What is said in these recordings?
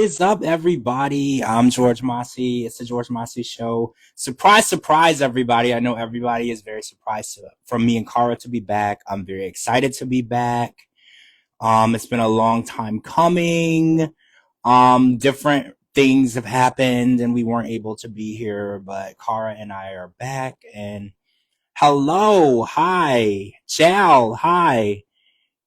Is up, everybody? I'm George Mossey. It's the George Mossey Show. Surprise, surprise, everybody. I know everybody is very surprised for me and Cara to be back. I'm very excited to be back. It's been a long time coming. Different things have happened and we weren't able to be here, but Cara and I are back. And hello, hi, ciao, hi.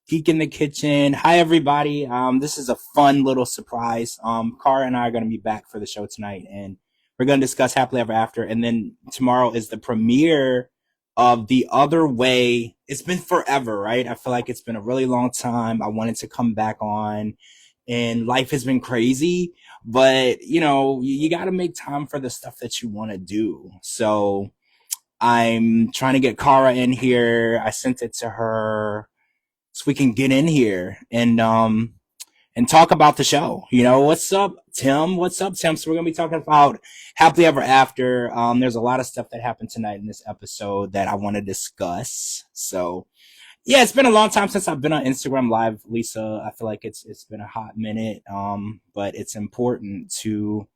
Geek in the Kitchen. Hi, everybody. This is a fun little surprise. Cara and I are going to be back for the show tonight, and we're going to discuss Happily Ever After. And then tomorrow is the premiere of The Other Way. It's been forever, right? I feel like it's been a really long time. I wanted to come back on, and life has been crazy, but you got to make time for the stuff that you want to do. So I'm trying to get Cara in here. I sent it to her so we can get in here and talk about the show. What's up, Tim? What's up, Tim? So we're gonna be talking about Happily Ever After. There's a lot of stuff that happened tonight in this episode that I want to discuss. So yeah, it's been a long time since I've been on Instagram Live, Lisa. I feel like it's been a hot minute. But it's important to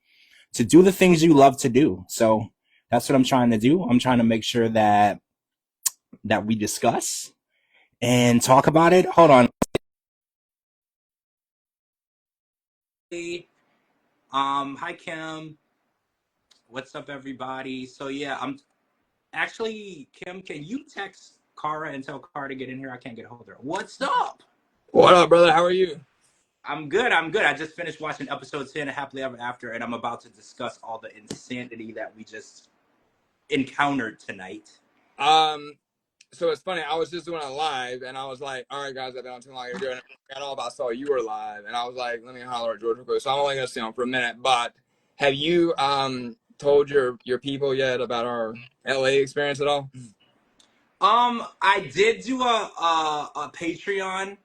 do the things you love to do. So that's what I'm trying to do. I'm trying to make sure that we discuss and talk about it. Hold on. Hi, Kim. What's up, everybody? So yeah, I'm actually, Kim, can you text Cara and tell Cara to get in here? I can't get a hold of her. What's up? What up, brother? How are you? I'm good. I just finished watching episode 10 of Happily Ever After, and I'm about to discuss all the insanity that we just encountered tonight. So it's funny. I was just doing a live, and I was like, "All right, guys, I've been on too long. You're doing it." I all about saw you were live, and I was like, "Let me holler at George real quick." So I'm only gonna stay on for a minute. But have you told your people yet about our LA experience at all? I did do a Patreon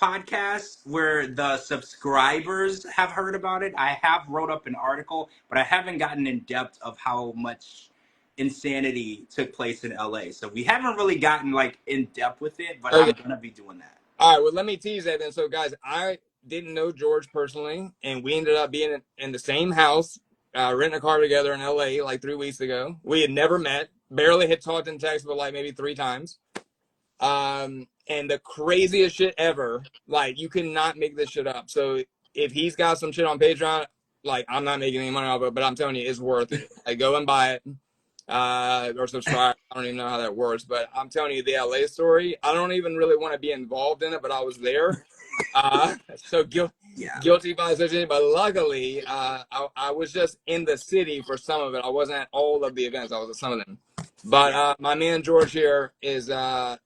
podcast where the subscribers have heard about it. I have wrote up an article, but I haven't gotten in depth of how much insanity took place in LA. So we haven't really gotten in depth with it, but Okay. I'm gonna be doing that. All right. Well, let me tease that then. So, guys, I didn't know George personally, and we ended up being in the same house, renting a car together in LA like 3 weeks ago. We had never met, barely had talked in text, but like maybe 3 times. And the craziest shit ever, like you cannot make this shit up. So if he's got some shit on Patreon, like I'm not making any money off of it, but I'm telling you, it's worth it. Like go and buy it, or subscribe. I don't even know how that works, but I'm telling you, the LA story, I don't even really want to be involved in it, but I was there. So guilty by association, but luckily, I was just in the city for some of it. I wasn't at all of the events. I was at some of them. But my man George here is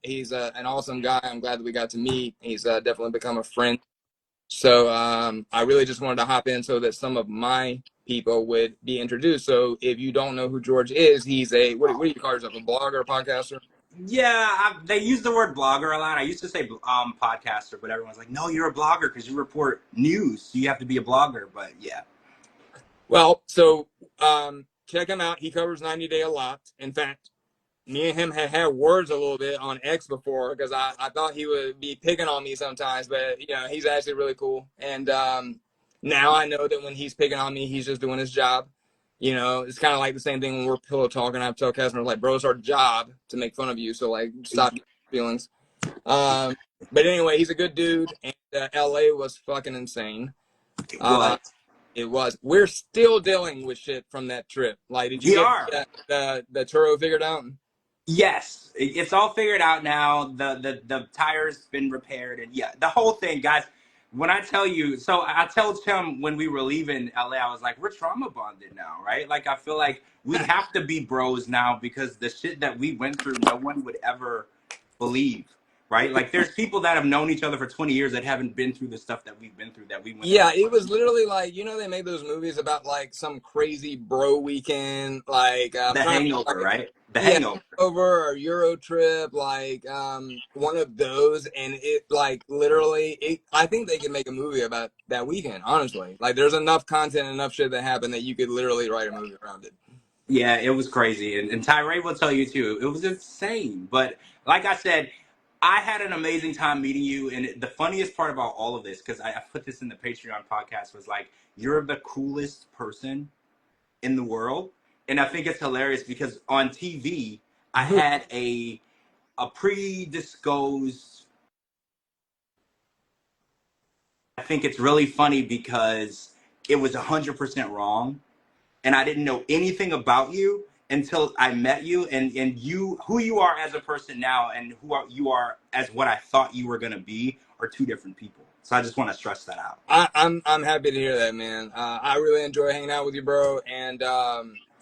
he's an awesome guy. I'm glad that we got to meet. He's definitely become a friend. So I really just wanted to hop in so that some of my people would be introduced. So if you don't know who George is, he's a what do you call yourself? A blogger, podcaster? Yeah, they use the word blogger a lot. I used to say podcaster, but everyone's like, no, you're a blogger because you report news. So you have to be a blogger. But yeah. Well, so check him out. He covers 90 Day a lot. In fact, me and him had words a little bit on X before because I thought he would be picking on me sometimes, but he's actually really cool. And now I know that when he's picking on me, he's just doing his job. It's kind of like the same thing when we're pillow talking. I have to tell customers like, bro, it's our job to make fun of you. So like, stop your feelings. But anyway, he's a good dude, and LA was fucking insane. It was. We're still dealing with shit from that trip. Like, did you get the Turo figured out? Yes, it's all figured out now. The tire's been repaired, and yeah, the whole thing, guys. When I tell you, so I told Tim when we were leaving LA, I was like, we're trauma bonded now, right? Like, I feel like we have to be bros now because the shit that we went through, no one would ever believe, right? Like, there's people that have known each other for 20 years that haven't been through the stuff that we've been through, that we went through. Yeah, it was literally like, they made those movies about like some crazy bro weekend, like The Hangover, right? The Hangover. Or Euro Trip, like one of those, and it like literally, I think they could make a movie about that weekend. Honestly, like there's enough content, enough shit that happened that you could literally write a movie around it. Yeah, it was crazy, and Tyree will tell you too. It was insane, but like I said, I had an amazing time meeting you, and the funniest part about all of this, because I put this in the Patreon podcast, was like, you're the coolest person in the world, and I think it's hilarious because on TV I had a predisposed. I think it's really funny because it was 100% wrong, and I didn't know anything about you until I met you, and you, who you are as a person now and you are as what I thought you were going to be, are two different people. So I just want to stress that out. I'm happy to hear that, man. I really enjoy hanging out with you, bro. And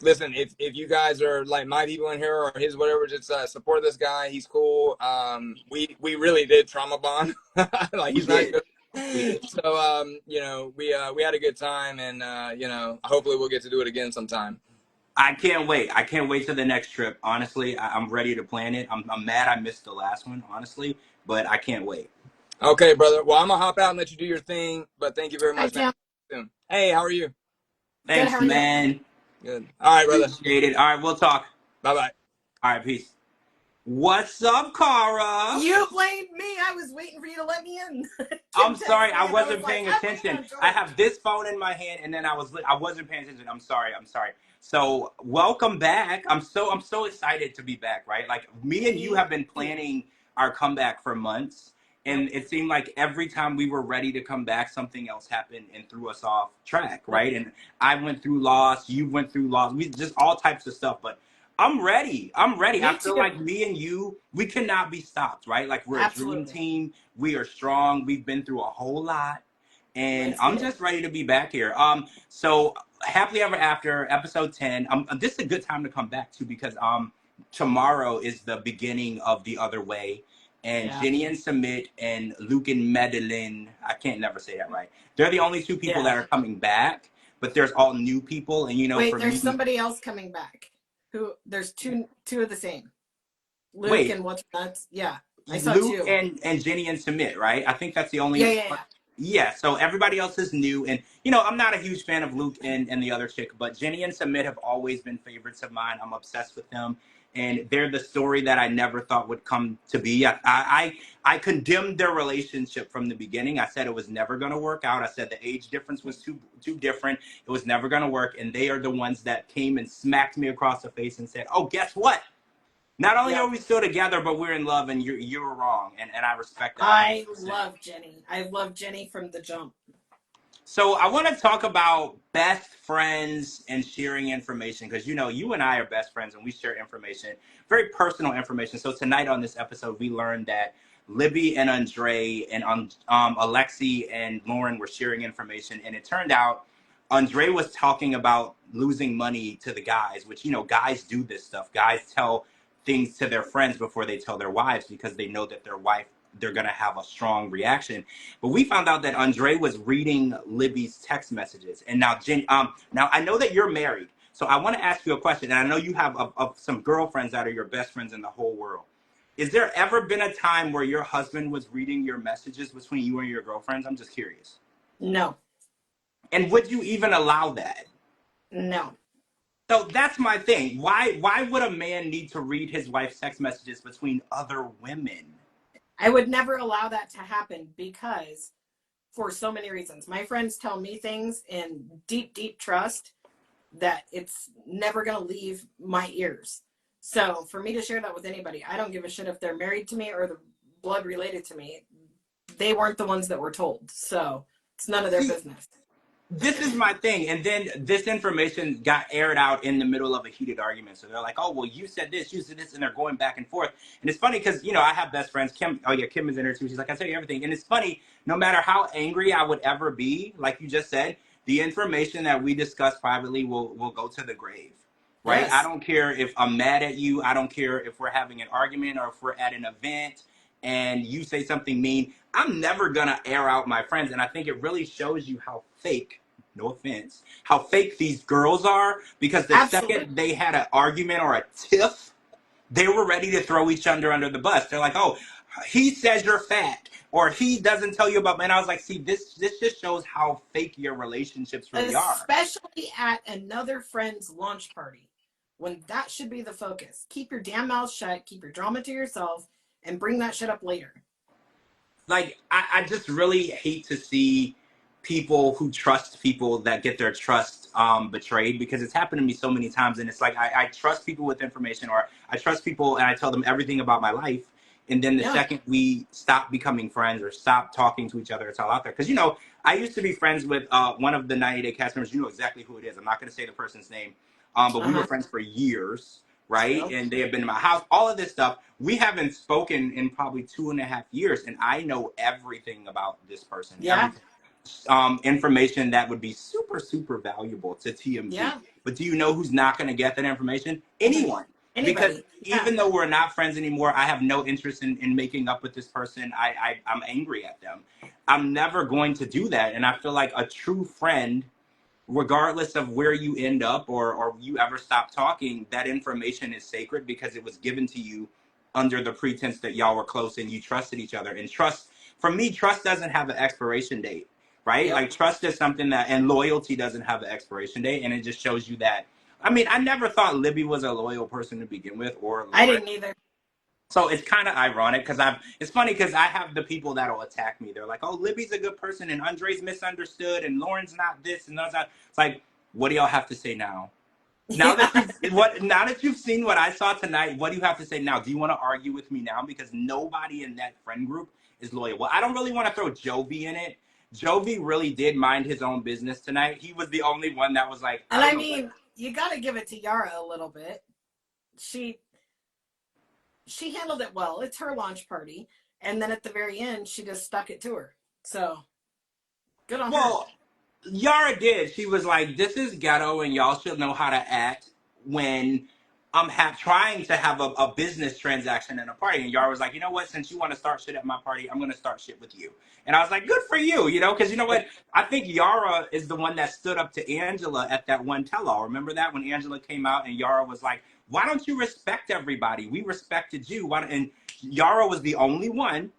listen, if you guys are like my people in here or his, whatever, just support this guy. He's cool. We really did trauma bond. Like We he's not did. good. We did. So we had a good time, and hopefully we'll get to do it again sometime. I can't wait. I can't wait to the next trip. Honestly, I'm ready to plan it. I'm mad I missed the last one, honestly, but I can't wait. Okay, brother. Well, I'm gonna hop out and let you do your thing. But thank you very Hi, much, man. Tim. Soon. Hey, how are you? Good. How Thanks, are you? man. Good. All right, brother. Appreciate it. All right, we'll talk. Bye bye. All right, peace. What's up, Cara? You blamed me. I was waiting for you to let me in. I'm sorry, I was wasn't paying like, attention. I have this phone in my hand, and then I wasn't paying attention. I'm sorry. So welcome back. I'm so excited to be back. Right, like me and you have been planning our comeback for months, and it seemed like every time we were ready to come back, something else happened and threw us off track. Right, and I went through loss. You went through loss. We just all types of stuff, but. I'm ready. Me I feel too. like me and you, we cannot be stopped, right? Like we're Absolutely. a dream team. We are strong. We've been through a whole lot, and Let's I'm get it. just ready to be back here. So happily ever after episode 10. This is a good time to come back too because tomorrow is the beginning of The Other Way, and Yeah. Jenny and Samit and Luke and Madeline. I can't never say that right. They're the only two people that are coming back, but there's all new people, and Wait, for there's me, somebody else coming back. Who? There's two of the same. Luke wait. and what's nuts? Yeah, I saw Luke two. and Jenny and Submit, right? I think that's the only. Yeah. Yeah, so everybody else is new, and I'm not a huge fan of Luke and the other chick, but Jenny and Submit have always been favorites of mine. I'm obsessed with them, and they're the story that I never thought would come to be. I condemned their relationship from the beginning. I said it was never going to work out. I said the age difference was too different. It was never going to work, and they are the ones that came and smacked me across the face and said, "Oh, guess what? Not only are we still together, but we're in love, and you were wrong, and I respect that. I love Jenny. I love Jenny from the jump. So I want to talk about best friends and sharing information because you and I are best friends and we share information, very personal information. So tonight on this episode, we learned that Libby and Andre and Alexi and Lauren were sharing information, and it turned out Andre was talking about losing money to the guys, which guys do this stuff. Guys tell things to their friends before they tell their wives because they know that they're gonna have a strong reaction. But we found out that Andre was reading Libby's text messages, and now now I know that you're married, so I want to ask you a question, and I know you have some girlfriends that are your best friends in the whole world. Is there ever been a time where your husband was reading your messages between you and your girlfriends? I'm just curious. No. And would you even allow that? No. So that's my thing. Why would a man need to read his wife's text messages between other women? I would never allow that to happen because for so many reasons. My friends tell me things in deep, deep trust that it's never going to leave my ears. So for me to share that with anybody, I don't give a shit if they're married to me or the blood related to me. They weren't the ones that were told. So it's none of their business. This is my thing. And then this information got aired out in the middle of a heated argument. So they're like, oh, well, you said this, and they're going back and forth. And it's funny because, I have best friends. Kim is in there too. She's like, I tell you everything. And it's funny, no matter how angry I would ever be, like you just said, the information that we discuss privately will go to the grave. Right? Yes. I don't care if I'm mad at you. I don't care if we're having an argument or if we're at an event and you say something mean. I'm never going to air out my friends. And I think it really shows you how fake, no offense, how fake these girls are, because the second they had an argument or a tiff, they were ready to throw each other under the bus. They're like, oh, he says you're fat, or he doesn't tell you about, and I was like, see, this just shows how fake your relationships really are. Especially at another friend's launch party, when that should be the focus. Keep your damn mouth shut, keep your drama to yourself, and bring that shit up later. Like, I just really hate to see people who trust people that get their trust betrayed, because it's happened to me so many times. And it's like, I trust people with information, or I trust people and I tell them everything about my life. And then the second we stop becoming friends or stop talking to each other, it's all out there. Because, you know, I used to be friends with one of the 90 Day cast members. You know exactly who it is. I'm not going to say the person's name. But we were friends for years, right? Yep. And they have been in my house, all of this stuff. We haven't spoken in probably 2.5 years. And I know everything about this person. Yeah. Information that would be super, super valuable to TMZ. Yeah. But do you know who's not going to get that information? Anyone. Anybody. Because even though we're not friends anymore, I have no interest in making up with this person. I'm angry at them. I'm never going to do that. And I feel like a true friend, regardless of where you end up or you ever stop talking, that information is sacred because it was given to you under the pretense that y'all were close and you trusted each other. And trust, for me, trust doesn't have an expiration date, right? Yep. Like, trust is something that, and loyalty doesn't have an expiration date. And it just shows you that. I mean, I never thought Libby was a loyal person to begin with, or Lauren. I didn't either. So it's kind of ironic because it's funny because I have the people that'll attack me. They're like, oh, Libby's a good person and Andre's misunderstood and Lauren's not this and that. It's like, what do y'all have to say now? Now that you've seen what I saw tonight, what do you have to say now? Do you want to argue with me now? Because nobody in that friend group is loyal. Well, I don't really want to throw Jovi in it. Jovi really did mind his own business tonight. He was the only one that was like, and I mean, you got to give it to Yara a little bit. She handled it well. It's her launch party. And then at the very end, she just stuck it to her. So, good on her. Well, Yara did. She was like, this is ghetto and y'all should know how to act when I'm trying to have a business transaction in a party. And Yara was like, you know what? Since you want to start shit at my party, I'm going to start shit with you. And I was like, good for you, you know? Because you know what? I think Yara is the one that stood up to Angela at that one tell-all. Remember that? When Angela came out and Yara was like, why don't you respect everybody? We respected you. And Yara was the only one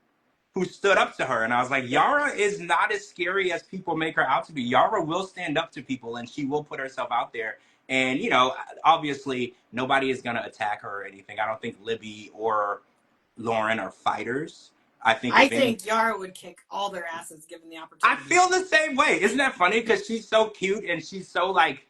who stood up to her. And I was like, Yara is not as scary as people make her out to be. Yara will stand up to people and she will put herself out there. And, you know, obviously nobody is going to attack her or anything. I don't think Libby or Lauren are fighters. I think Yara would kick all their asses given the opportunity. I feel the same way. Isn't that funny? Because she's so cute and she's so, like,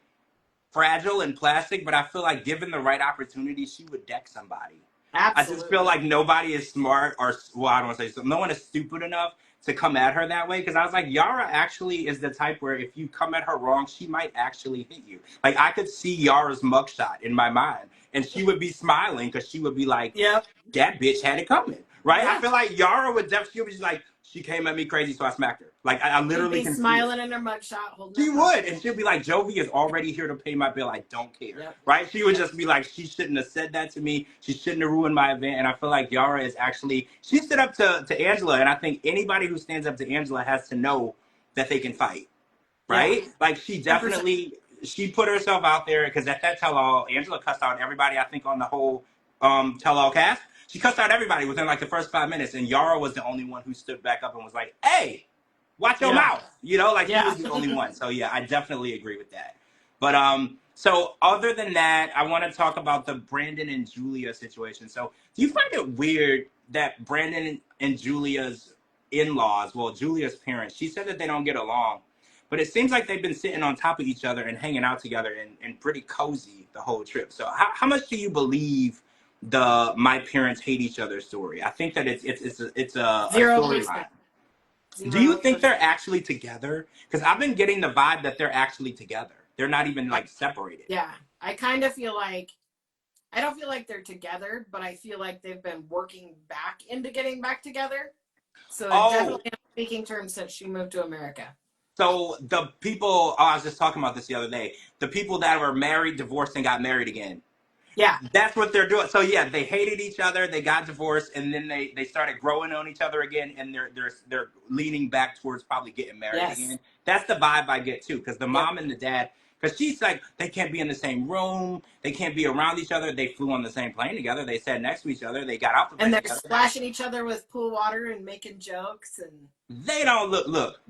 fragile and plastic. But I feel like given the right opportunity, she would deck somebody. Absolutely. I just feel like nobody is smart or, well, I don't want to say so. No one is stupid enough to come at her that way. Because I was like, Yara actually is the type where if you come at her wrong, she might actually hit you. Like, I could see Yara's mugshot in my mind. And she would be smiling because she would be like, yep, that bitch had it coming. Right? Yeah. I feel like Yara would definitely be like, she came at me crazy, so I smacked her. Like, I literally can smiling in her mugshot. Holding she would. And she'll be like, Jovi is already here to pay my bill. I don't care. Yep. Right? She would just be like, she shouldn't have said that to me. She shouldn't have ruined my event. And I feel like Yara is actually, she stood up to Angela. And I think anybody who stands up to Angela has to know that they can fight. Right? Yeah. Like, she definitely, 100%. She put herself out there because at that tell-all, Angela cussed out everybody, I think, on the whole tell-all cast. She cussed out everybody within like the first 5 minutes. And Yara was the only one who stood back up and was like, hey, watch your mouth, you know, like he was the only one. So yeah, I definitely agree with that. But so other than that, I want to talk about the Brandon and Julia situation. So do you find it weird that Brandon and Julia's in-laws, well, Julia's parents, she said that they don't get along, but it seems like they've been sitting on top of each other and hanging out together and pretty cozy the whole trip. So how much do you believe the my parents hate each other story? I think that it's a storyline. Do you think they're actually together? Because I've been getting the vibe that they're actually together. They're not even like separated. Yeah, I kind of feel like, I don't feel like they're together, but I feel like they've been working back into getting back together. So definitely on speaking terms since she moved to America. So the people, I was just talking about this the other day, the people that were married, divorced, and got married again. Yeah. That's what they're doing. So yeah, they hated each other, they got divorced, and then they started growing on each other again, and they're leaning back towards probably getting married again. That's the vibe I get too, because the mom and the dad, because she's like, they can't be in the same room, they can't be around each other. They flew on the same plane together, they sat next to each other, they got out the plane and they're together. splashing each other with pool water and making jokes, and they don't look.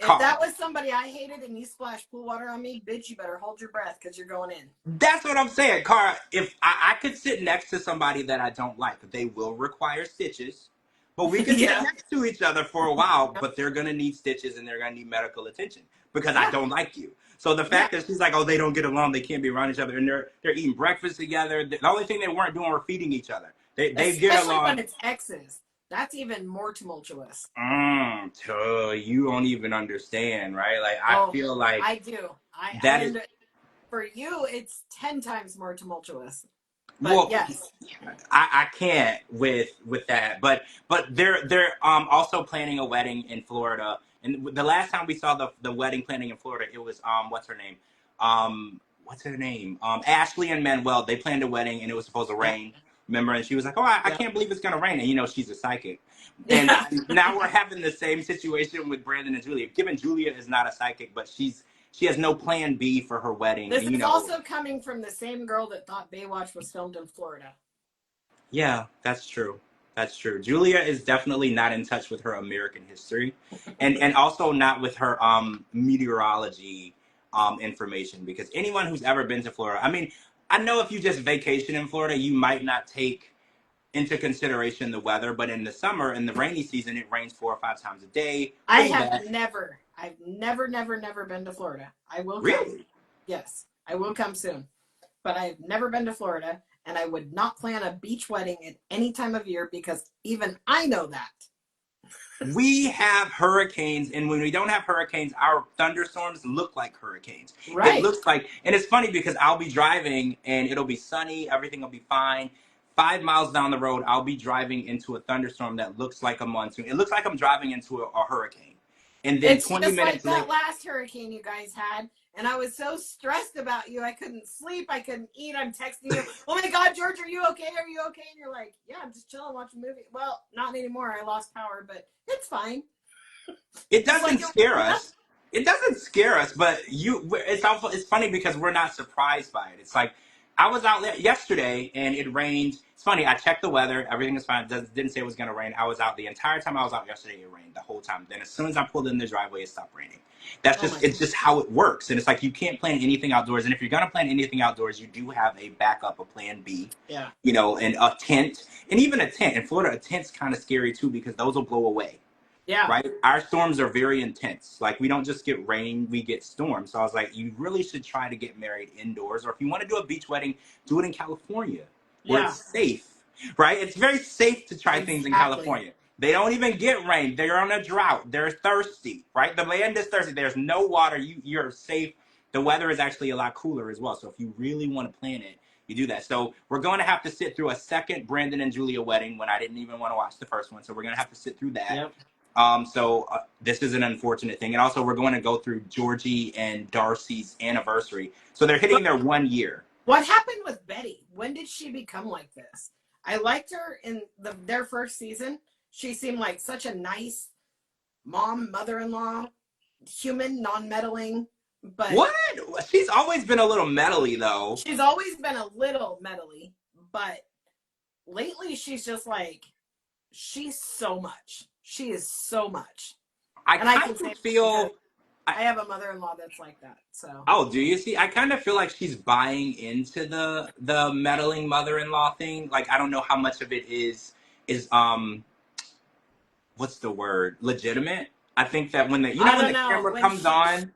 If that was somebody I hated and you splashed pool water on me, bitch, you better hold your breath because you're going in. That's what I'm saying, Cara. If I could sit next to somebody that I don't like, they will require stitches, but we can sit next to each other for a while. But they're gonna need stitches and they're gonna need medical attention because I don't like you. So the fact that she's like, oh, they don't get along, they can't be around each other, and they're eating breakfast together. The only thing they weren't doing were feeding each other. They get along. Especially when it's exes. That's even more tumultuous. You don't even understand, right? Like I feel like I do. For you, it's 10 times more tumultuous. But yes, I can't with that. But they're also planning a wedding in Florida. And the last time we saw the wedding planning in Florida, it was what's her name? Ashley and Manuel. They planned a wedding and it was supposed to rain. Remember? And she was like, "Oh, I can't believe it's gonna rain." And she's a psychic. And now we're having the same situation with Brandon and Julia. Given Julia is not a psychic, but she has no plan B for her wedding. This is also coming from the same girl that thought Baywatch was filmed in Florida. Yeah, that's true. That's true. Julia is definitely not in touch with her American history, and also not with her meteorology information. Because anyone who's ever been to Florida, I mean, I know if you just vacation in Florida, you might not take into consideration the weather, but in the summer, in the rainy season, it rains 4 or 5 times a day. I've never been to Florida. I will come. Really? Yes, I will come soon. But I've never been to Florida, and I would not plan a beach wedding at any time of year because even I know that. We have hurricanes, and when we don't have hurricanes, our thunderstorms look like hurricanes. Right. It looks like, and it's funny because I'll be driving, and it'll be sunny, everything will be fine. 5 miles down the road, I'll be driving into a thunderstorm that looks like a monsoon. It looks like I'm driving into a hurricane. And then it's 20 just minutes like later, that last hurricane you guys had, and I was so stressed about you. I couldn't sleep. I couldn't eat. I'm texting you, "Oh my God, George, are you okay? Are you okay?" And you're like, "Yeah, I'm just chilling, watching a movie." Well, not anymore. I lost power, but it's fine. It doesn't scare us. It doesn't scare us, but it's funny because we're not surprised by it. It's like, I was out there yesterday and it rained. It's funny, I checked the weather, everything was fine. Didn't say it was gonna rain. I was out the entire time I was out yesterday, it rained the whole time. Then as soon as I pulled in the driveway, it stopped raining. It's just how it works. And it's like, you can't plan anything outdoors. And if you're gonna plan anything outdoors, you do have a backup, a plan B. Yeah. And a tent. And even a tent. In Florida, a tent's kind of scary too because those will blow away. Yeah. Right? Our storms are very intense. Like, we don't just get rain, we get storms. So I was like, you really should try to get married indoors. Or if you want to do a beach wedding, do it in California where it's safe. Right? It's very safe to try things in California. They don't even get rain. They're on a drought. They're thirsty. Right? The land is thirsty. There's no water. You're safe. The weather is actually a lot cooler as well. So if you really want to plan it, you do that. So we're going to have to sit through a second Brandon and Julia wedding when I didn't even want to watch the first one. So we're going to have to sit through that. Yep. This is an unfortunate thing. And also we're going to go through Georgie and Darcey's anniversary. So they're hitting their 1 year. What happened with Betty? When did she become like this? I liked her in their first season. She seemed like such a nice mom, mother-in-law, human, non-meddling. But what? She's always been a little meddly, though. She's always been a little meddly, but lately she's just like, she's so much. She is so much. I have a mother-in-law that's like that. So. Oh, do you see? I kind of feel like she's buying into the meddling mother-in-law thing. Like, I don't know how much of it is what's the word? Legitimate. I think that when the camera comes on,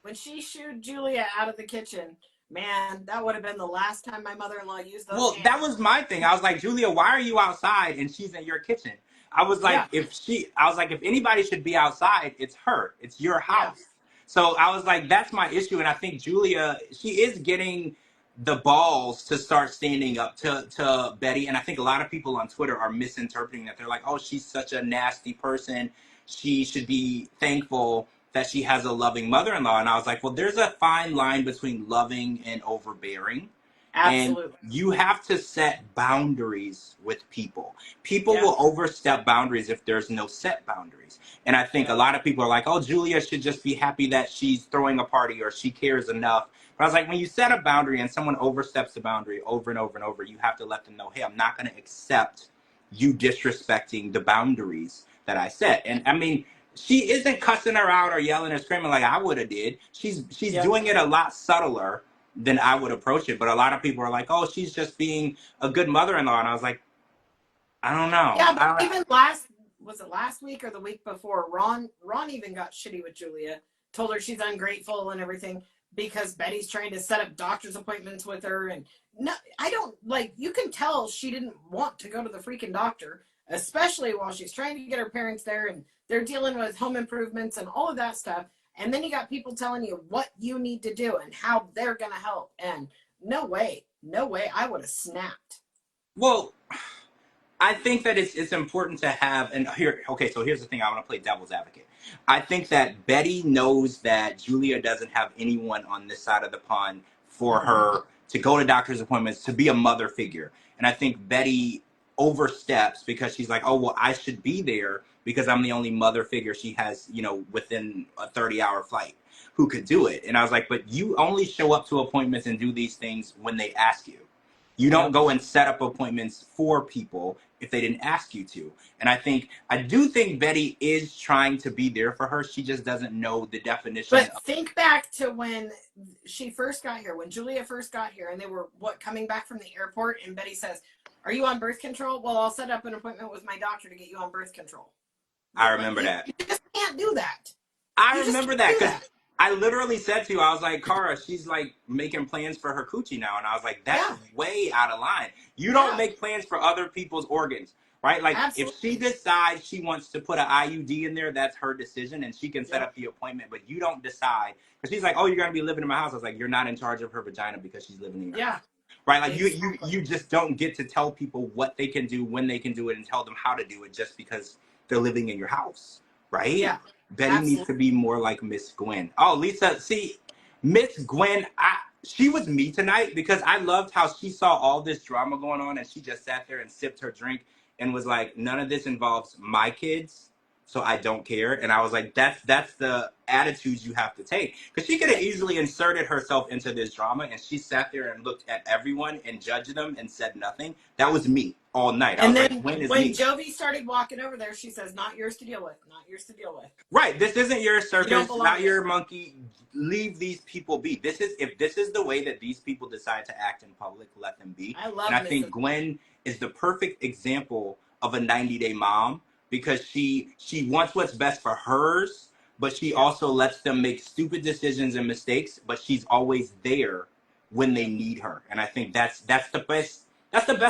when she shooed Julia out of the kitchen, man, that would have been the last time my mother-in-law used those hands. That was my thing. I was like, Julia, why are you outside and she's in your kitchen? I was like, if anybody should be outside, it's her. It's your house. Yeah. So I was like, that's my issue. And I think Julia, she is getting the balls to start standing up to Betty. And I think a lot of people on Twitter are misinterpreting that. They're like, oh, she's such a nasty person. She should be thankful that she has a loving mother-in-law. And I was like, well, there's a fine line between loving and overbearing. Absolutely. And you have to set boundaries with people. People will overstep boundaries if there's no set boundaries. And I think a lot of people are like, oh, Julia should just be happy that she's throwing a party or she cares enough. But I was like, when you set a boundary and someone oversteps the boundary over and over and over, you have to let them know, hey, I'm not going to accept you disrespecting the boundaries that I set. And I mean, she isn't cussing her out or yelling or screaming like I would have did. She's doing it a lot subtler than I would approach it. But a lot of people are like, oh, she's just being a good mother-in-law. And I was like, I don't know. Yeah, but even was it last week or the week before? Ron even got shitty with Julia, told her she's ungrateful and everything because Betty's trying to set up doctor's appointments with her. And no, I don't like. You can tell she didn't want to go to the freaking doctor, especially while she's trying to get her parents there and they're dealing with home improvements and all of that stuff. And then you got people telling you what you need to do and how they're gonna help. And no way, I would have snapped. Well, I think that it's important to have, and here, okay, so here's the thing. I want to play devil's advocate. I think that Betty knows that Julia doesn't have anyone on this side of the pond for her to go to doctor's appointments, to be a mother figure. And I think Betty oversteps because she's like, oh, well, I should be there because I'm the only mother figure she has, you know, within a 30-hour flight who could do it. And I was like, but you only show up to appointments and do these things when they ask you. You don't go and set up appointments for people if they didn't ask you to. And I do think Betty is trying to be there for her. She just doesn't know the definition. But think back to when she first got here, when Julia first got here, and they were coming back from the airport, and Betty says, "Are you on birth control? Well, I'll set up an appointment with my doctor to get you on birth control." I remember that. You just can't do that. I remember that because I literally said to you, I was like, Cara, she's like making plans for her coochie now. And I was like, that's way out of line. You don't make plans for other people's organs, right? Like if she decides she wants to put an IUD in there, that's her decision and she can set up the appointment, but you don't decide. Because she's like, oh, you're going to be living in my house. I was like, you're not in charge of her vagina because she's living in your house. Right? Like you just don't get to tell people what they can do, when they can do it, and tell them how to do it just because they're living in your house. Right? Yeah. Betty needs to be more like Miss Gwen. Oh, Lisa, see, Miss Gwen, she was me tonight because I loved how she saw all this drama going on and she just sat there and sipped her drink and was like, none of this involves my kids, so I don't care. And I was like, that's the attitude you have to take. Because she could have easily inserted herself into this drama and she sat there and looked at everyone and judged them and said nothing. That was me all night. And then like, when Jovi started walking over there, she says, not yours to deal with, not yours to deal with. Right. This isn't your circus, not your monkey. Leave these people be. If this is the way that these people decide to act in public, let them be. I think Gwen is the perfect example of a 90-day mom because she wants what's best for hers, but she also lets them make stupid decisions and mistakes, but she's always there when they need her. And I think that's the best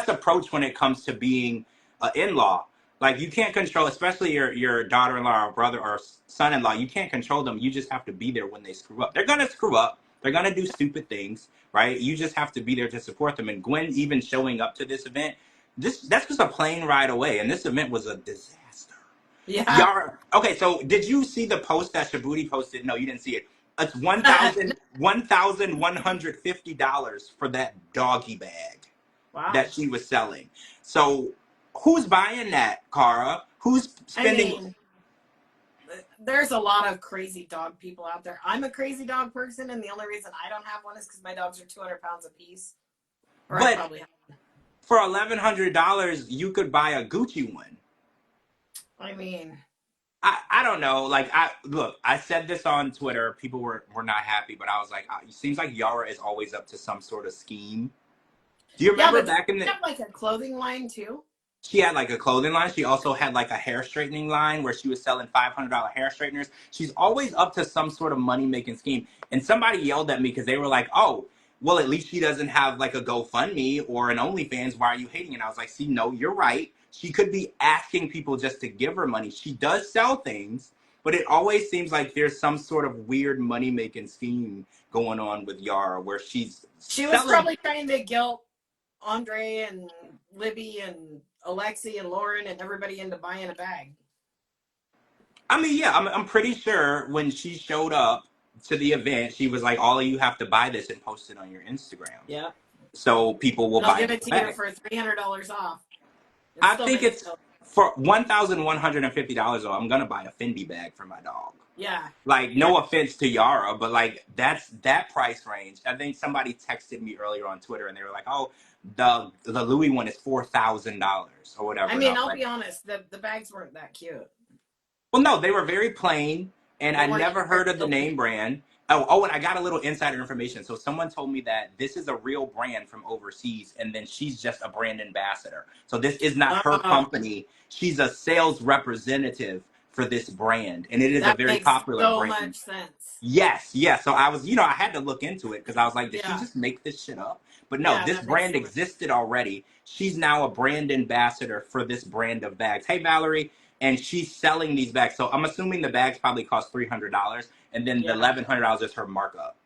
approach when it comes to being an in-law. Like you can't control, especially your daughter-in-law or brother or son-in-law, you can't control them. You just have to be there when they screw up. They're going to screw up. They're going to do stupid things, right? You just have to be there to support them. And Gwen even showing up to this event, that's just a plane ride away. And this event was a disaster. Yeah. Okay, so did you see the post that Shabuti posted? No, you didn't see it. It's $1,150 for that doggy bag that she was selling. So who's buying that, Cara? Who's spending? I mean, there's a lot of crazy dog people out there. I'm a crazy dog person, and the only reason I don't have one is because my dogs are 200 pounds a piece. Or but I probably have one. For $1,100, you could buy a Gucci one. I mean, I don't know. Like, I said this on Twitter. People were not happy, but I was like, it seems like Yara is always up to some sort of scheme. Do you remember back in the... She had like a clothing line too? She had like a clothing line. She also had like a hair straightening line where she was selling $500 hair straighteners. She's always up to some sort of money-making scheme. And somebody yelled at me because they were like, oh, well, at least she doesn't have like a GoFundMe or an OnlyFans. Why are you hating? And I was like, see, no, you're right. She could be asking people just to give her money. She does sell things, but it always seems like there's some sort of weird money-making scheme going on with Yara where she was probably trying to guilt Andre and Libby and Alexi and Lauren and everybody into buying a bag. I mean, yeah, I'm pretty sure when she showed up to the event, she was like, all of you have to buy this and post it on your Instagram. Yeah. So people will buy it. I'll give it to you for $300 off. I think it's for $1,150 though. I'm gonna buy a Fendi bag for my dog. Yeah. Like, no offense to Yara, but like that's that price range. I think somebody texted me earlier on Twitter and they were like, "Oh, the Louis one is $4,000 or whatever." I mean, I'll be honest, the bags weren't that cute. Well, no, they were very plain, and I They weren't never even very heard of the filthy. name brand. Oh, and I got a little insider information. So someone told me that this is a real brand from overseas, and then she's just a brand ambassador. So this is not her Oh, company. She's a sales representative for this brand, and it is a that very makes popular so brand. much sense. Yes, yes. So I was, I had to look into it because I was like, did she Yeah. just make this shit up? But no, Yeah, this that makes brand so much. existed already. She's now a brand ambassador for this brand of bags. Hey, Valerie. And she's selling these bags. So I'm assuming the bags probably cost $300, and then the Yeah. $1,100 is her markup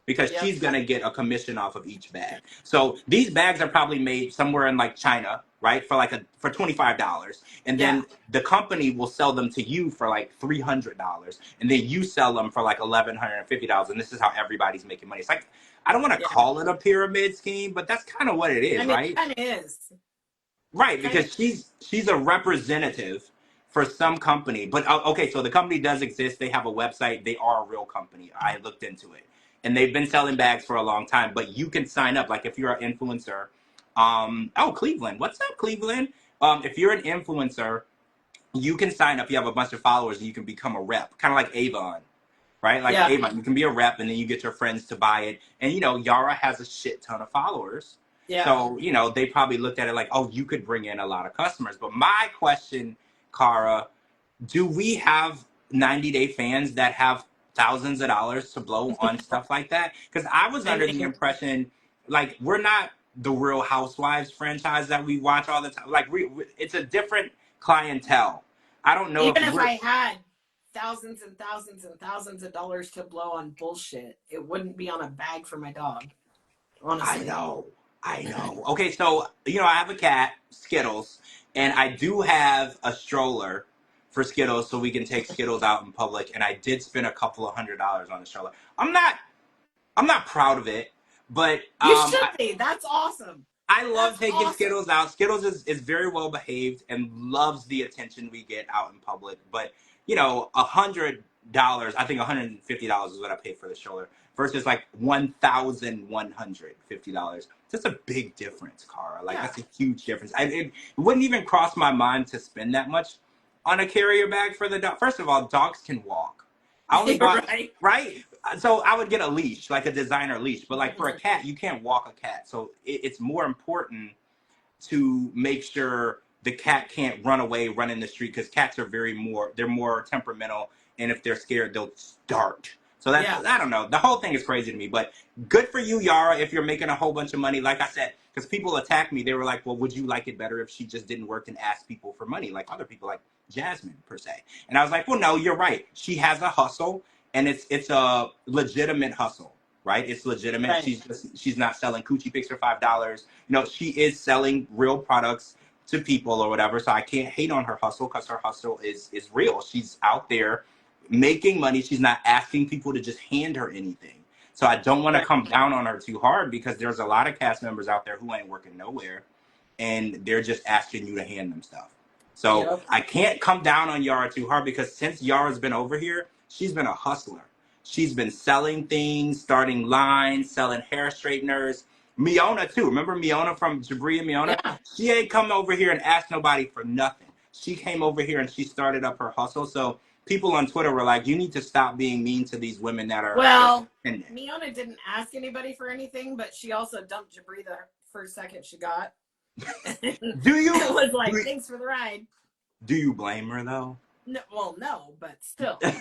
because Yep. she's gonna get a commission off of each bag. So these bags are probably made somewhere in like China, right? For $25, and Yeah. then the company will sell them to you for like $300, and then you sell them for like $1,150, and this is how everybody's making money. It's like I don't want to Yeah. call it a pyramid scheme, but that's kind of what it I is, mean, it right? kind of is. Right, Kind of. because she's a representative for some company. But okay, so the company does exist. They have a website. They are a real company. I looked into it, and they've been selling bags for a long time. But you can sign up, like if you're an influencer. Oh, Cleveland, what's up, Cleveland? If you're an influencer, you can sign up. You have a bunch of followers, and you can become a rep, kind of like Avon, right? Like Yeah. Avon, you can be a rep, and then you get your friends to buy it. And Yara has a shit ton of followers. Yeah. So, they probably looked at it like, oh, you could bring in a lot of customers. But my question, Cara, do we have 90-day fans that have thousands of dollars to blow on stuff like that? Because I was I under the mean, impression, like, we're not the Real Housewives franchise that we watch all the time. Like, it's a different clientele. I don't know if even if we're. I had thousands and thousands and thousands of dollars to blow on bullshit, it wouldn't be on a bag for my dog. I Honestly. know. I know. Okay, so I have a cat, Skittles, and I do have a stroller for Skittles so we can take Skittles out in public, and I did spend a couple of $100s on the stroller. I'm not proud of it, but You should be. That's awesome. I love That's taking awesome. Skittles out. Skittles is very well behaved and loves the attention we get out in public. But $100, I think $150 is what I paid for the stroller versus like $1,150. That's a big difference, Cara. Like Yeah. that's a huge difference. It wouldn't even cross my mind to spend that much on a carrier bag for the dog. First of all, dogs can walk. I only bought Right. right. So I would get a leash, like a designer leash. But like for a cat, you can't walk a cat. So it's more important to make sure the cat can't run away, run in the street, because cats are they're more temperamental, and if they're scared, they'll start. So Yeah. I don't know. The whole thing is crazy to me, but good for you, Yara, if you're making a whole bunch of money. Like I said, because people attack me, they were like, well, would you like it better if she just didn't work and asked people for money like other people, like Jasmine, per se? And I was like, well, no, you're right. She has a hustle, and it's a legitimate hustle, right? It's legitimate. Right. She's not selling coochie pics for $5. She is selling real products to people or whatever. So I can't hate on her hustle because her hustle is real. She's out there making money. She's not asking people to just hand her anything. So I don't want to come down on her too hard because there's a lot of cast members out there who ain't working nowhere and they're just asking you to hand them stuff. So Yep. I can't come down on Yara too hard because since Yara's been over here, she's been a hustler. She's been selling things, starting lines, selling hair straighteners. Miona too. Remember Miona from Jabri and Miona? Yeah. She ain't come over here and asked nobody for nothing. She came over here and she started up her hustle. So people on Twitter were like, you need to stop being mean to these women that are Well, independent. Miona didn't ask anybody for anything, but she also dumped Jabri the first second she got. Do you? It was like, thanks for the ride. Do you blame her though? No, well, no, but still. Like,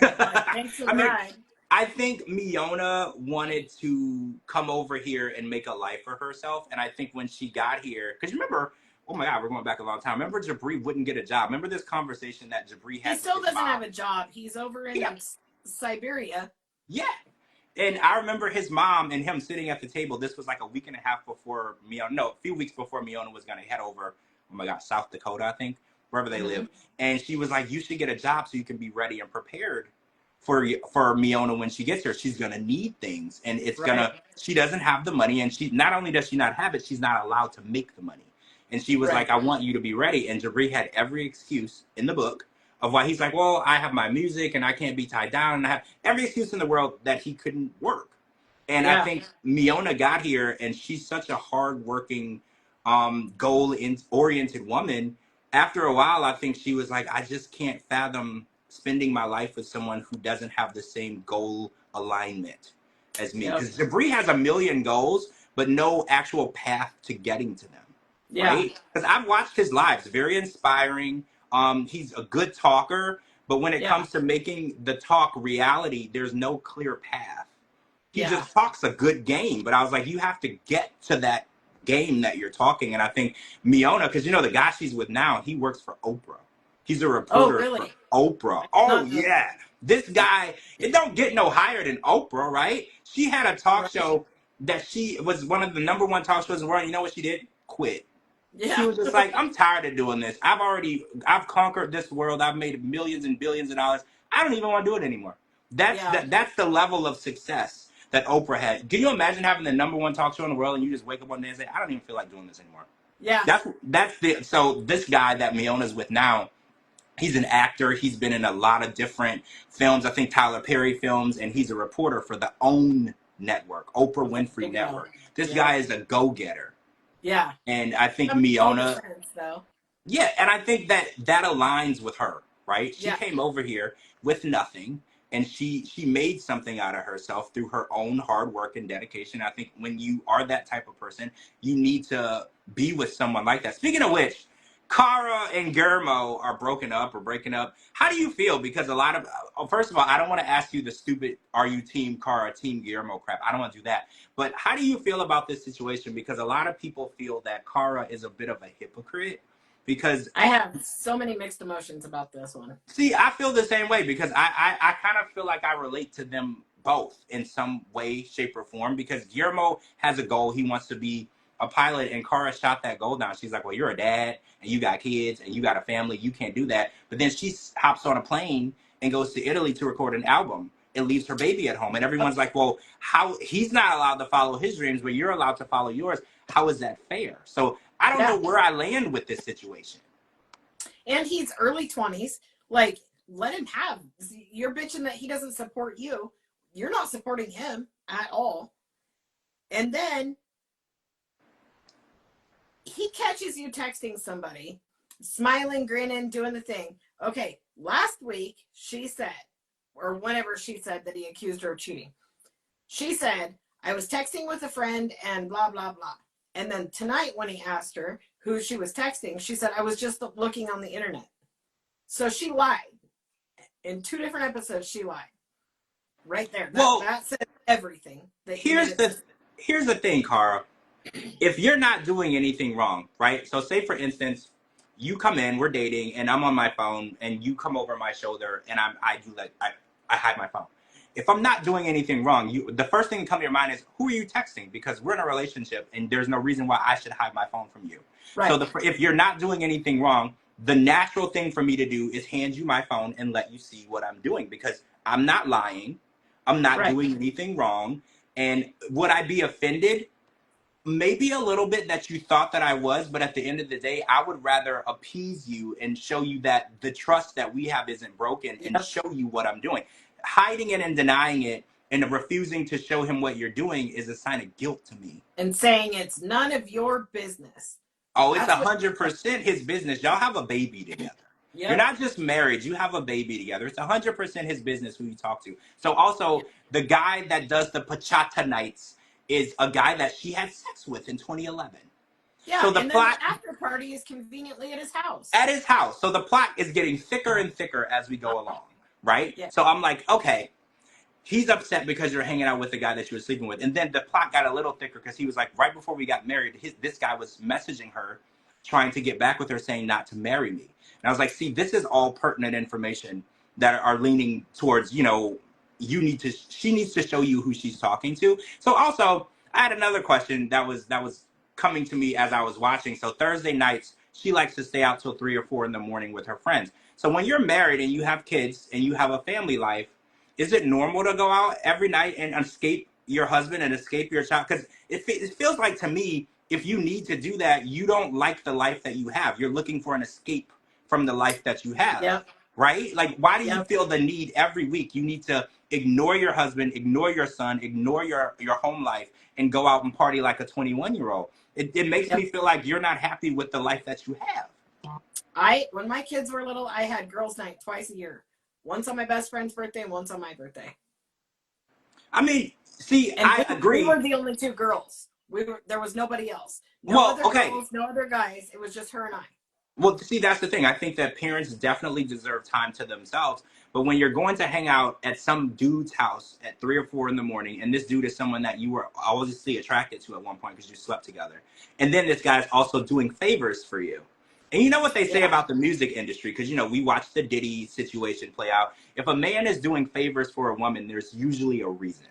thanks for the ride. I think Miona wanted to come over here and make a life for herself. And I think when she got here, because remember, oh my God, we're going back a long time. Remember Jabri wouldn't get a job. Remember this conversation that Jabri had? He still doesn't have a job. He's over in Siberia. Yeah. And I remember his mom and him sitting at the table. This was like a week and a half before Miona, no, a few weeks before Miona was going to head over, oh my God, South Dakota, I think, wherever they live. And she was like, you should get a job so you can be ready and prepared for Miona when she gets here. She's going to need things, and it's she doesn't have the money, and she not only does she not have it, she's not allowed to make the money. And she was like, I want you to be ready. And Jabri had every excuse in the book of why he's like, well, I have my music and I can't be tied down, and I have every excuse in the world that he couldn't work. And I think Miona got here, and she's such a hardworking, goal-oriented woman. After a while, I think she was like, I just can't fathom spending my life with someone who doesn't have the same goal alignment as me. Yep. Because Jabri has a million goals, but no actual path to getting to them. Yeah. Right? Because I've watched his lives, very inspiring. He's a good talker, but when it comes to making the talk reality, there's no clear path. He just talks a good game, but I was like, you have to get to that game that you're talking. And I think Miona, because you know the guy she's with now, he works for Oprah. He's a reporter for Oprah. Oh yeah, this guy, it don't get no higher than Oprah, right? She had a talk show that she was one of the #1 talk shows in the world. You know what she did? Quit. Yeah. She was just like, I'm tired of doing this. I've conquered this world. I've made millions and billions of dollars. I don't even want to do it anymore. That's the level of success that Oprah had. Can you imagine having the #1 talk show in the world and you just wake up one day and say, I don't even feel like doing this anymore? Yeah. So this guy that Miona's with now, he's an actor. He's been in a lot of different films. I think Tyler Perry films, and he's a reporter for the OWN network, Oprah Winfrey Network. This guy is a go-getter. Yeah. And I think Miona. Yeah, and I think that aligns with her, right? She came over here with nothing, and she made something out of herself through her own hard work and dedication. I think when you are that type of person, you need to be with someone like that. Speaking of which, Cara and Guillermo are breaking up. How do you feel? Because a lot of, first of all, I don't want to ask you the stupid, are you team Cara, team Guillermo crap. I don't want to do that. But how do you feel about this situation? Because a lot of people feel that Cara is a bit of a hypocrite. Because I have so many mixed emotions about this one. See, I feel the same way because I kind of feel like I relate to them both in some way, shape, or form. Because Guillermo has a goal. He wants to be a pilot, and Cara shot that goal down. She's like, well, you're a dad, and you got kids, and you got a family. You can't do that. But then she hops on a plane and goes to Italy to record an album and leaves her baby at home. And everyone's like, well, how he's not allowed to follow his dreams, but you're allowed to follow yours. How is that fair? So I don't know where I land with this situation. And he's early 20s. Like, let him have. You're bitching that he doesn't support you. You're not supporting him at all. And then he catches you texting somebody, smiling, grinning, doing the thing. Okay, last week she said, or whenever she said that he accused her of cheating, she said, I was texting with a friend and blah, blah, blah. And then tonight when he asked her who she was texting, she said, I was just looking on the internet. So she lied. In 2 different episodes, she lied. Right there. That says everything. Here's the thing, Cara. If you're not doing anything wrong, right? So say, for instance, you come in, we're dating, and I'm on my phone, and you come over my shoulder, and I hide my phone. If I'm not doing anything wrong, the first thing that comes to your mind is, who are you texting? Because we're in a relationship, and there's no reason why I should hide my phone from you. Right. So if you're not doing anything wrong, the natural thing for me to do is hand you my phone and let you see what I'm doing, because I'm not lying. I'm not doing anything wrong. And would I be offended? Maybe a little bit that you thought that I was, but at the end of the day, I would rather appease you and show you that the trust that we have isn't broken and show you what I'm doing. Hiding it and denying it and refusing to show him what you're doing is a sign of guilt to me. And saying it's none of your business. Oh, it's 100% his business. Y'all have a baby together. Yep. You're not just married. You have a baby together. It's 100% his business who you talk to. So also, the guy that does the Pachata nights is a guy that she had sex with in 2011. Yeah, so the after party is conveniently at his house. At his house. So the plot is getting thicker and thicker as we go along, right? Yeah. So I'm like, okay, he's upset because you're hanging out with the guy that you were sleeping with. And then the plot got a little thicker because he was like, right before we got married, this guy was messaging her, trying to get back with her, saying not to marry me. And I was like, see, this is all pertinent information that are leaning towards, she needs to show you who she's talking to. So also, I had another question that was coming to me as I was watching. So Thursday nights, she likes to stay out till 3 or 4 in the morning with her friends. So when you're married and you have kids and you have a family life, is it normal to go out every night and escape your husband and escape your child? Because it feels like to me, if you need to do that, you don't like the life that you have. You're looking for an escape from the life that you have, right? Like, why do you feel the need every week? You need to ignore your husband, ignore your son, ignore your home life, and go out and party like a 21-year-old. It makes me feel like you're not happy with the life that you have. When my kids were little, I had girls' night twice a year. Once on my best friend's birthday and once on my birthday. I mean, see, And I agree. We were the only two girls. There was nobody else. No Well, other okay. girls, no other guys. It was just her and I. Well, see, that's the thing. I think that parents definitely deserve time to themselves. But when you're going to hang out at some dude's house at 3 or 4 in the morning, and this dude is someone that you were obviously attracted to at one point because you slept together, and then this guy's also doing favors for you. And you know what they say about the music industry? Because, you know, we watched the Diddy situation play out. If a man is doing favors for a woman, there's usually a reason.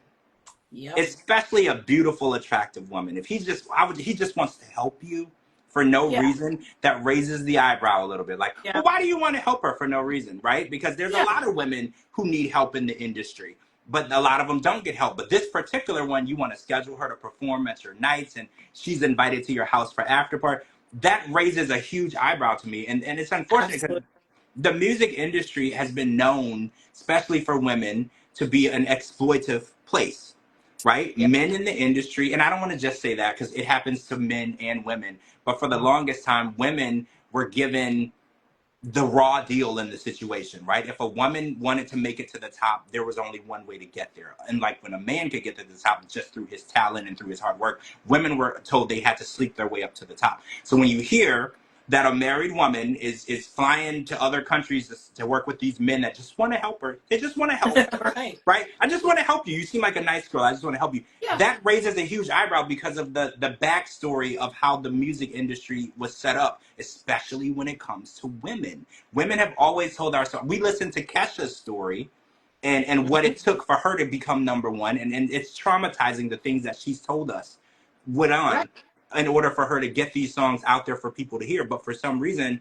Yep. Especially a beautiful, attractive woman. If he just wants to help you for no reason, that raises the eyebrow a little bit. Like, well, why do you want to help her for no reason, right? Because there's a lot of women who need help in the industry, but a lot of them don't get help. But this particular one, you want to schedule her to perform at your nights, and she's invited to your house for after party. That raises a huge eyebrow to me, and it's unfortunate because the music industry has been known, especially for women, to be an exploitive place. Right? Yep. Men in the industry, and I don't want to just say that because it happens to men and women, but for the longest time, women were given the raw deal in the situation, right? If a woman wanted to make it to the top, there was only one way to get there. And like when a man could get to the top just through his talent and through his hard work, women were told they had to sleep their way up to the top. So when you hear that a married woman is flying to other countries to work with these men that just want to help her. They just want to help her, right? I just want to help you. You seem like a nice girl. I just want to help you. Yeah. That raises a huge eyebrow because of the backstory of how the music industry was set up, especially when it comes to women. Women have always told our story. We listened to Kesha's story and what it took for her to become number one. And it's traumatizing the things that she's told us went on. Right. In order for her to get these songs out there for people to hear. But for some reason,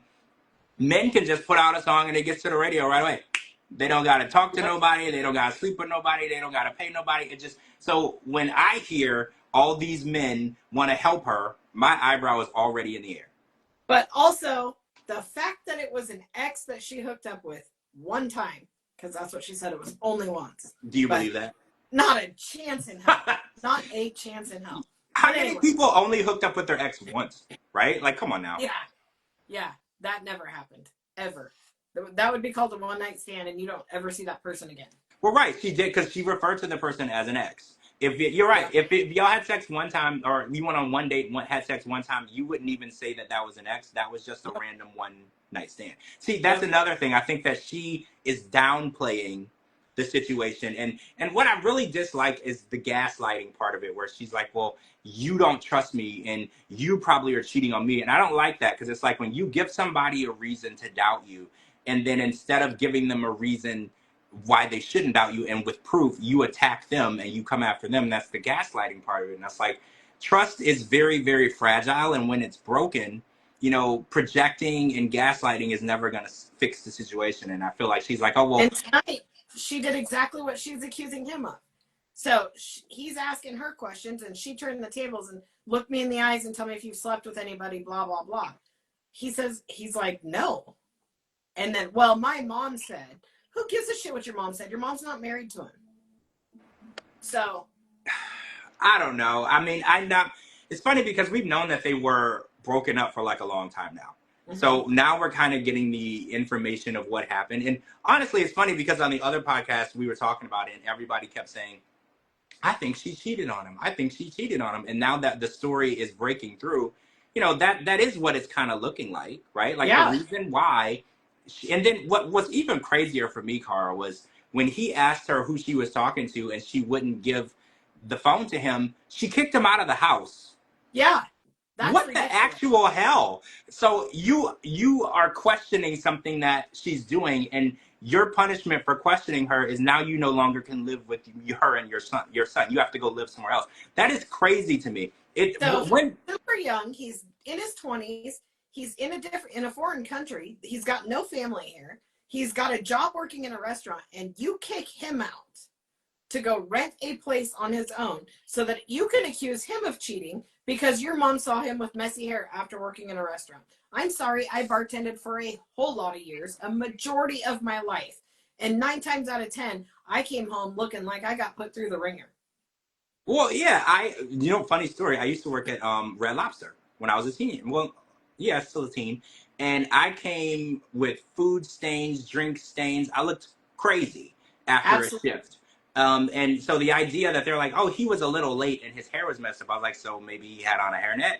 men can just put out a song and it gets to the radio right away. They don't got to talk to nobody. They don't got to sleep with nobody. They don't got to pay nobody. It just, so when I hear all these men want to help her, my eyebrow is already in the air. But also the fact that it was an ex that she hooked up with one time, because that's what she said, it was only once. Do you believe that? Not a chance in hell. Not a chance in hell. How many people only hooked up with their ex once, right? Like, come on now. Yeah, that never happened, ever. That would be called a one-night stand, and you don't ever see that person again. Well, right, she did, because she referred to the person as an ex. You're right. Yeah. If y'all had sex one time, or you went on one date and had sex one time, you wouldn't even say that was an ex. That was just a random one-night stand. See, that's another thing. I think that she is downplaying the situation. And what I really dislike is the gaslighting part of it, where she's like, well, you don't trust me and you probably are cheating on me. And I don't like that, because it's like when you give somebody a reason to doubt you, and then instead of giving them a reason why they shouldn't doubt you and with proof, you attack them and you come after them. That's the gaslighting part of it. And that's like, trust is very, very fragile. And when it's broken, you know, projecting and gaslighting is never going to fix the situation. And I feel like she's like, oh, well. And tonight, she did exactly what she's accusing him of. So he's asking her questions, and she turned the tables and looked me in the eyes and tell me if you've slept with anybody, blah, blah, blah. He's like, no. And then, well, my mom said, who gives a shit what your mom said? Your mom's not married to him. So. I don't know. I mean, it's funny because we've known that they were broken up for like a long time now. Mm-hmm. So now we're kind of getting the information of what happened. And honestly, it's funny because on the other podcast, we were talking about it and everybody kept saying, I think she cheated on him. I think she cheated on him. And now that the story is breaking through, you know, that is what it's kind of looking like, right? Like the reason why. And then what was even crazier for me, Carl, was when he asked her who she was talking to and she wouldn't give the phone to him, she kicked him out of the house. Yeah. What ridiculous. The actual hell? So you are questioning something that she's doing, and your punishment for questioning her is now you no longer can live with her and your son. You have to go live somewhere else. That is crazy to me. Super young. He's in his 20s. He's in a foreign country. He's got no family here. He's got a job working in a restaurant, and you kick him out to go rent a place on his own so that you can accuse him of cheating because your mom saw him with messy hair after working in a restaurant. I'm sorry, I bartended for a whole lot of years, a majority of my life. And 9 times out of 10, I came home looking like I got put through the ringer. Well, yeah, funny story. I used to work at Red Lobster when I was a teen. Well, yeah, still a teen. And I came with food stains, drink stains. I looked crazy after a Absolutely. shift. And so the idea that they're like, oh, he was a little late and his hair was messed up. I was like, so maybe he had on a hairnet,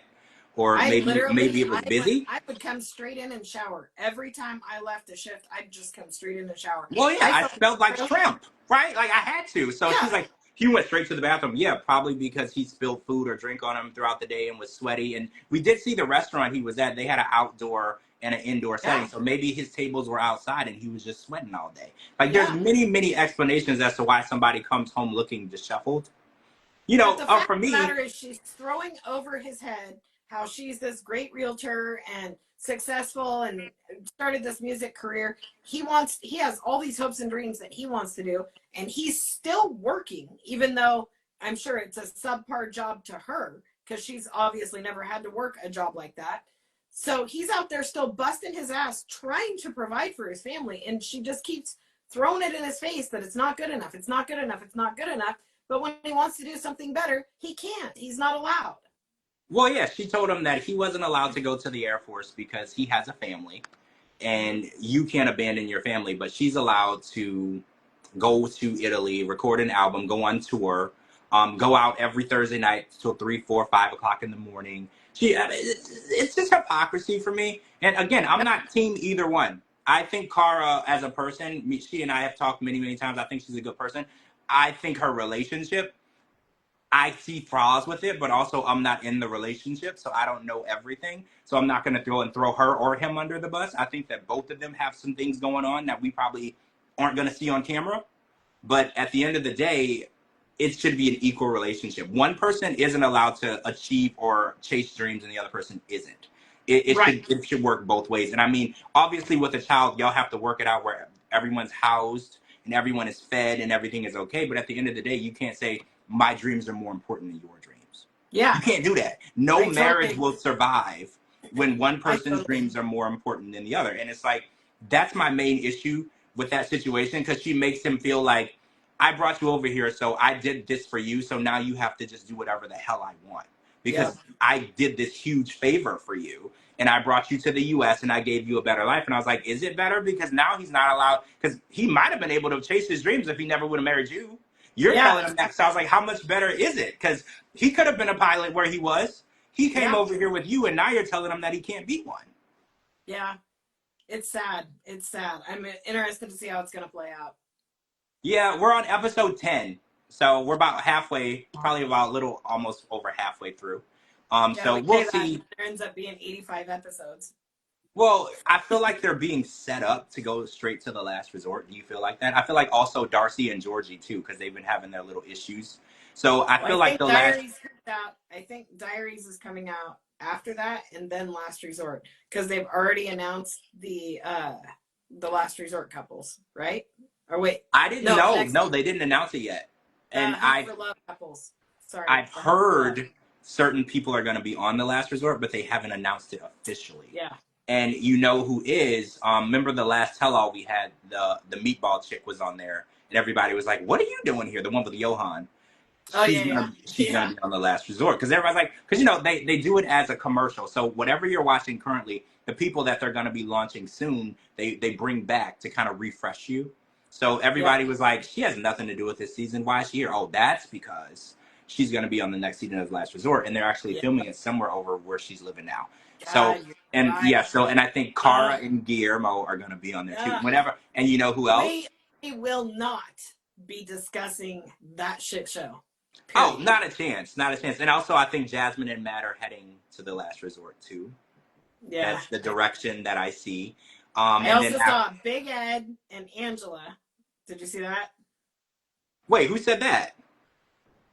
or maybe it was busy. I would come straight in and shower every time I left a shift. I'd just come straight in and shower. Well, yeah, I I felt smelled like real. shrimp, right? Like I had to. So she's Yeah, like, he went straight to the bathroom. Yeah, probably because he spilled food or drink on him throughout the day and was sweaty. And we did see the restaurant he was at. They had an outdoor and an indoor setting. yeah, So maybe his tables were outside and he was just sweating all day. Like there's yeah. many explanations as to why somebody comes home looking disheveled. But the fact For of the me, matter is, she's throwing over his head how she's this great realtor and successful and started this music career. He has all these hopes and dreams that he wants to do, and he's still working, even though I'm sure it's a subpar job to her because she's obviously never had to work a job like that. So he's out there still busting his ass trying to provide for his family, and she just keeps throwing it in his face that it's not good enough. It's not good enough. It's not good enough. But when he wants to do something better, he can't. He's not allowed. well, yeah, she told him that he wasn't allowed to go to the Air Force because he has a family and you can't abandon your family, but she's allowed to go to Italy, record an album, go on tour, go out every Thursday night till 3, 4, 5 o'clock in the morning. It's just hypocrisy for me. And again, I'm not team either one. I think Cara, as a person, she and I have talked many times. I think she's a good person. I think her relationship, I see flaws with it, but also I'm not in the relationship, so I don't know everything. So I'm not going to throw her or him under the bus. I think that both of them have some things going on that we probably aren't going to see on camera. But at the end of the day, it should be an equal relationship. One person isn't allowed to achieve or chase dreams, and the other person isn't. Right. It should work both ways. And I mean, obviously, with a child, y'all have to work it out where everyone's housed and everyone is fed and everything is okay. But at the end of the day, you can't say my dreams are more important than your dreams. Yeah. You can't do that. No I marriage totally, will survive when one I person's totally, dreams are more important than the other. And it's like, that's my main issue with that situation, because she makes him feel like, I brought you over here, so I did this for you, so now you have to just do whatever the hell I want. yeah, Because I did this huge favor for you, and I brought you to the U.S., and I gave you a better life. And I was like, is it better? Because now he's not allowed, because he might have been able to chase his dreams if he never would have married you. You're yeah, telling him that, so I was like, how much better is it? Because he could have been a pilot where he was. He came yeah, over here with you, and now you're telling him that he can't be one. yeah. It's sad. It's sad. I'm interested to see how it's going to play out. Yeah, we're on episode 10. So we're about halfway, probably about a little, almost over halfway through. Yeah, So we we'll say that. see. There ends up being 85 episodes. Well, I feel like they're being set up to go straight to the last resort. Do you feel like that? I feel like also Darcey and Georgie too, because they've been having their little issues. So I Well, feel I like think the last. Diaries comes out. I think Diaries is coming out after that, and then Last Resort, because they've already announced the Last Resort couples, right? Or wait, I didn't no, know. next No, they didn't announce it yet. And Hunt for Love couples. Sorry, I've the Hunt for Love. heard certain people are going to be on the last resort, but they haven't announced it officially. Yeah. And you know who is? Remember the last tell-all we had? The meatball chick was on there, and everybody was like, "What are you doing here?" The one with Johan. Oh She's yeah, gonna be on the last resort, because everybody's like, because they do it as a commercial. So whatever you're watching currently, the people that they're gonna be launching soon, they bring back to kind of refresh you. So everybody was like, she has nothing to do with this season. Why is she here? Oh, that's because she's gonna be on the next season of Last Resort, and they're actually filming it somewhere over where she's living now. So God, you're and right. yeah, so and I think Cara and Guillermo are gonna be on there too. Whenever, and you know who else? We will not be discussing that shit show. Oh, Period. not a chance. Not a chance. And also, I think Jasmine and Matt are heading to the last resort, too. Yeah. That's the direction that I see. I also saw Big Ed and Angela. Did you see that? Wait, who said that?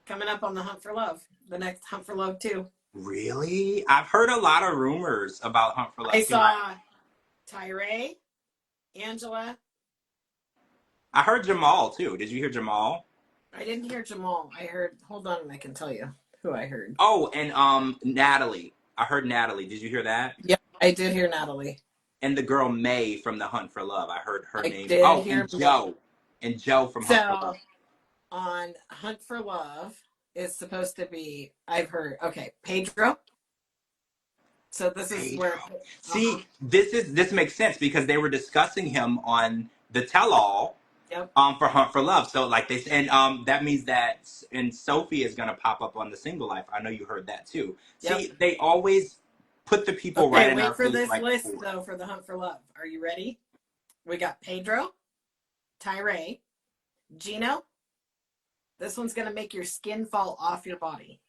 Coming up on the Hunt for Love. The next Hunt for Love 2. Really? I've heard a lot of rumors about Hunt for Love. I saw Tyree, Angela. I heard Jamal, too. Did you hear Jamal? I didn't hear Jamal. I heard, hold on, and I can tell you who I heard. Oh, and Natalie. I heard Natalie. Did you hear that? Yep, I did hear Natalie. And the girl May from the Hunt for Love. I heard her name. Did oh, hear and Joe. And Joe from Hunt for Love. On Hunt for Love is supposed to be, I've heard, okay, Pedro. So this is where. See, this makes sense because they were discussing him on the tell-all, Yep. For Hunt for Love. So like they and that means that and Sophie is gonna pop up on the Single Life. I know you heard that too. Yep. See, they always put the people Okay, right in our wait for face this right list before. though for the Hunt for Love. Are you ready? We got Pedro, Tyree, Gino. This one's gonna make your skin fall off your body.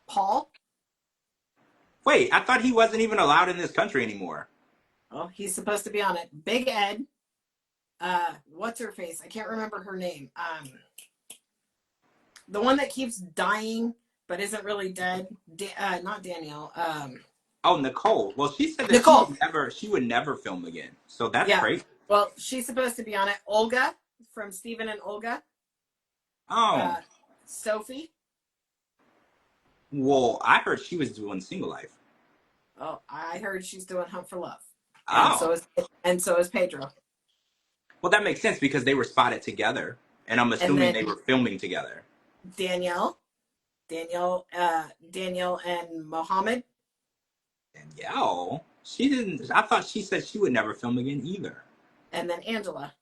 Paul. Wait, I thought he wasn't even allowed in this country anymore. Oh, he's supposed to be on it. Big Ed. What's her face? I can't remember her name. The one that keeps dying but isn't really dead. Not Danielle. Oh, Nicole. Well, she said that Nicole. she would never film again. So that's Yeah. crazy. Well, she's supposed to be on it. Olga from Steven and Olga. Oh. Sophie. Well, I heard she was doing Single Life. Oh, I heard she's doing Hunt for Love. Oh. And so is Pedro. Well, that makes sense because they were spotted together, and I'm assuming they were filming together. Danielle and Mohammed. Danielle, she didn't. I thought she said she would never film again either. And then Angela.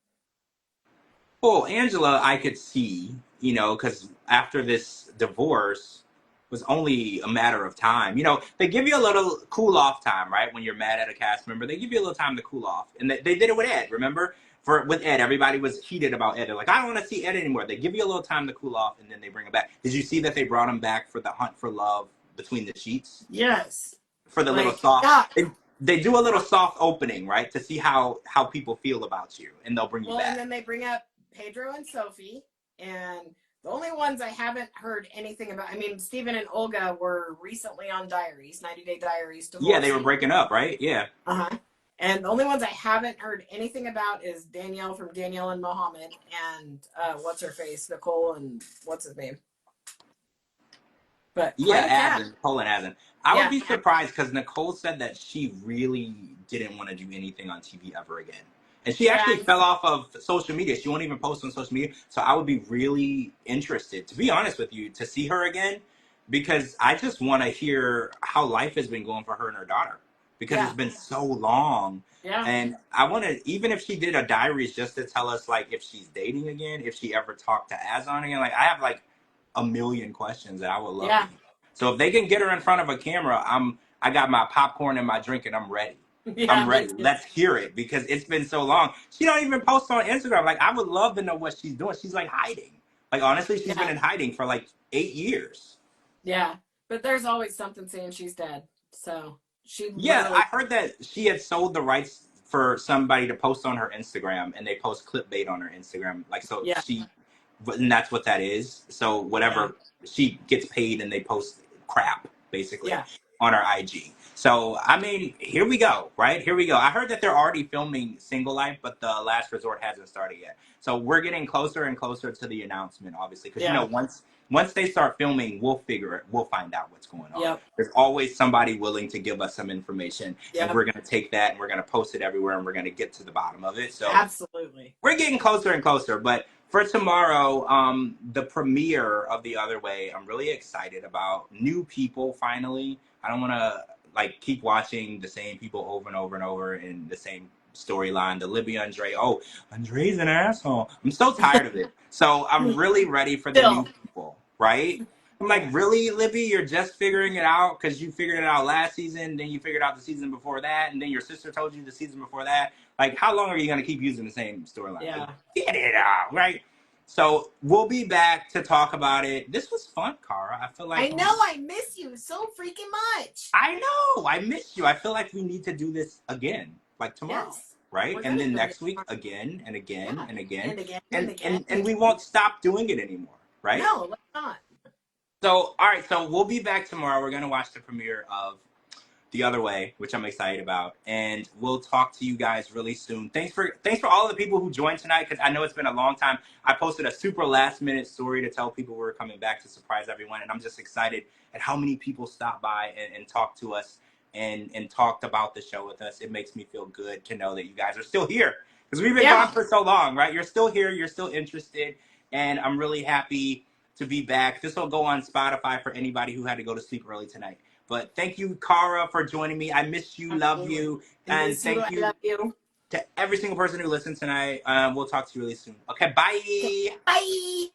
Well, Angela, I could see, because after this divorce was only a matter of time. They give you a little cool off time, right? When you're mad at a cast member, they give you a little time to cool off, and they did it with Ed. Remember? With Ed, everybody was heated about Ed. They're like, I don't want to see Ed anymore. They give you a little time to cool off, and then they bring him back. Did you see that they brought him back for the Hunt for Love Between the Sheets? Yes. For the little soft, they do a little soft opening, right, to see how people feel about you, and they'll bring you back. Well, and then they bring up Pedro and Sophie, and the only ones I haven't heard anything about. I mean, Steven and Olga were recently on Diaries, 90 Day Diaries. Divorcing. Yeah, they were breaking up, right? Yeah. And the only ones I haven't heard anything about is Danielle from Danielle and Mohammed, and what's her face, Nicole, and what's his name. But yeah, Nicole and Aden. I would be surprised because Nicole said that she really didn't want to do anything on TV ever again. And she actually fell off of social media. She won't even post on social media. So I would be really interested, to be honest with you, to see her again, because I just want to hear how life has been going for her and her daughter, because it's been so long. Yeah. And I want to, even if she did a diaries just to tell us, like, if she's dating again, if she ever talked to Azon again, like, I have, like, a million questions that I would love to hear. So if they can get her in front of a camera, I got my popcorn and my drink and I'm ready. I'm ready. Let's hear it, because it's been so long. She don't even post on Instagram. Like, I would love to know what she's doing. She's like hiding. Like, honestly, she's been in hiding for like 8 years. Yeah. But there's always something saying she's dead. So she I heard that she had sold the rights for somebody to post on her Instagram, and they post clickbait on her Instagram. Like, so and that's what that is. So whatever, she gets paid and they post crap, basically, on her IG. So, I mean, here we go, right? Here we go. I heard that they're already filming Single Life, but the Last Resort hasn't started yet. So we're getting closer and closer to the announcement, obviously. Because, once they start filming, we'll find out what's going on. There's always somebody willing to give us some information. And we're going to take that and we're going to post it everywhere and we're going to get to the bottom of it. So absolutely, we're getting closer and closer. But for tomorrow, the premiere of The Other Way, I'm really excited about. New people, finally. I don't want to keep watching the same people over and over and over in the same storyline. The Libby Andre. Oh, Andre's an asshole. I'm so tired of it. So I'm really ready for the new people, right? I'm like, really, Libby? You're just figuring it out because you figured it out last season, then you figured out the season before that, and then your sister told you the season before that. Like, how long are you going to keep using the same storyline? Yeah. Like, get it out, right? So we'll be back to talk about it. This was fun, Cara. I feel like... I know, I miss you so freaking much. I know, I miss you. I feel like we need to do this again, like tomorrow. Yes. Right? And then next week, again and again and again. And we won't stop doing it anymore, right? No, let's not. So, all right, so we'll be back tomorrow. We're going to watch the premiere of The Other Way, which I'm excited about. And we'll talk to you guys really soon. Thanks for all of the people who joined tonight, because I know it's been a long time. I posted a super last-minute story to tell people we were coming back to surprise everyone. And I'm just excited at how many people stopped by and talked to us. And talked about the show with us. It makes me feel good to know that you guys are still here, because we've been gone for so long, right? You're still here. You're still interested. And I'm really happy to be back. This will go on Spotify for anybody who had to go to sleep early tonight. But thank you, Cara, for joining me. I miss you. Love you. And thank you. I love you. to every single person who listened tonight. We'll talk to you really soon. Okay, bye. Bye.